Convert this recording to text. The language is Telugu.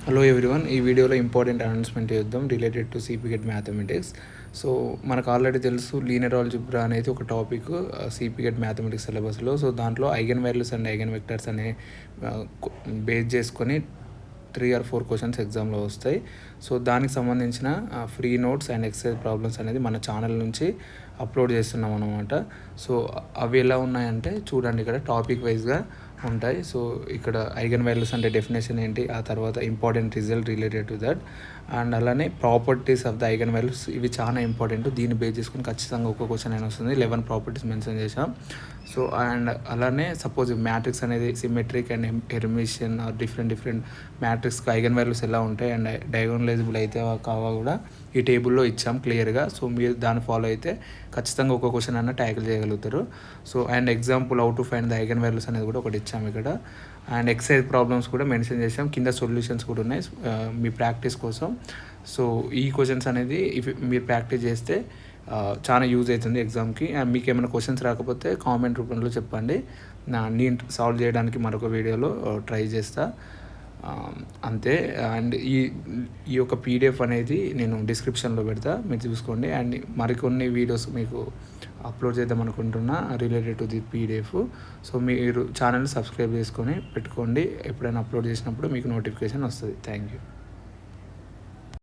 హలో ఎవ్రీవన్, ఈ వీడియోలో ఇంపార్టెంట్ అనౌన్స్మెంట్ చేద్దాం రిలేటెడ్ టు సిపిగెట్ మ్యాథమెటిక్స్. సో మనకు ఆల్రెడీ తెలుసు లీనియర్ ఆల్జిబ్రా అనేది ఒక టాపిక్ సిపిగెట్ మ్యాథమెటిక్స్ సిలబస్లో. సో దాంట్లో eigen values and eigen vectors అనే బేస్ చేసుకొని 3 or 4 క్వశ్చన్స్ ఎగ్జామ్లో వస్తాయి. సో దానికి సంబంధించిన free notes and exercise problems అనేది మన ఛానల్ నుంచి అప్లోడ్ చేస్తున్నాం అనమాట. సో అవి ఎలా ఉన్నాయంటే చూడండి, ఇక్కడ టాపిక్ వైజ్గా ఉంటాయి. సో ఇక్కడ ఐగన్ వాల్యూస్ అంటే డెఫినేషన్ ఏంటి, ఆ తర్వాత important result related to that, and అలానే properties of the eigen values. ఇవి చాలా ఇంపార్టెంట్. దీన్ని బేస్ చేసుకుని ఖచ్చితంగా ఒక్క క్వశ్చన్ అయినా వస్తుంది. 11 ప్రాపర్టీస్ మెన్షన్ చేసాం. సో అండ్ అలానే సపోజ్ మ్యాట్రిక్స్ అనేది symmetric and hermitian are different మ్యాట్రిక్స్కి ఐగన్ వాల్యూస్ ఎలా ఉంటాయి అండ్ డయాగోనలైజబుల్ అయితే కావా కూడా ఈ టేబుల్లో ఇచ్చాం క్లియర్గా. సో మీరు దాన్ని ఫాలో అయితే ఖచ్చితంగా ఒక క్వశ్చన్ అన్న ట్యాకిల్ చేయగలుగుతారు. So and example how to find the eigen values అనేది కూడా ఒకటి ఇచ్చాము ఇక్కడ. అండ్ ఎక్సర్సైజ్ ప్రాబ్లమ్స్ కూడా మెన్షన్ చేసాం, కింద సొల్యూషన్స్ కూడా ఉన్నాయి మీ ప్రాక్టీస్ కోసం. సో ఈ క్వశ్చన్స్ అనేది మీరు ప్రాక్టీస్ చేస్తే చాలా యూజ్ అవుతుంది ఎగ్జామ్కి. అండ్ మీకు ఏమైనా క్వశ్చన్స్ రాకపోతే కామెంట్ రూపంలో చెప్పండి, నేను సాల్వ్ చేయడానికి మరొక వీడియోలో ట్రై చేస్తా. అంతే. అండ్ ఈ యొక్క పీడిఎఫ్ అనేది నేను డిస్క్రిప్షన్లో పెడతా, మీరు చూసుకోండి. అండ్ మరికొన్ని వీడియోస్ మీకు అప్లోడ్ చేద్దాం అనుకుంటున్నా related to the PDF. So మీరు ఛానల్ సబ్స్క్రైబ్ చేసుకొని పెట్టుకోండి, ఎప్పుడైనా అప్లోడ్ చేసినప్పుడు మీకు నోటిఫికేషన్ వస్తుంది. Thank you.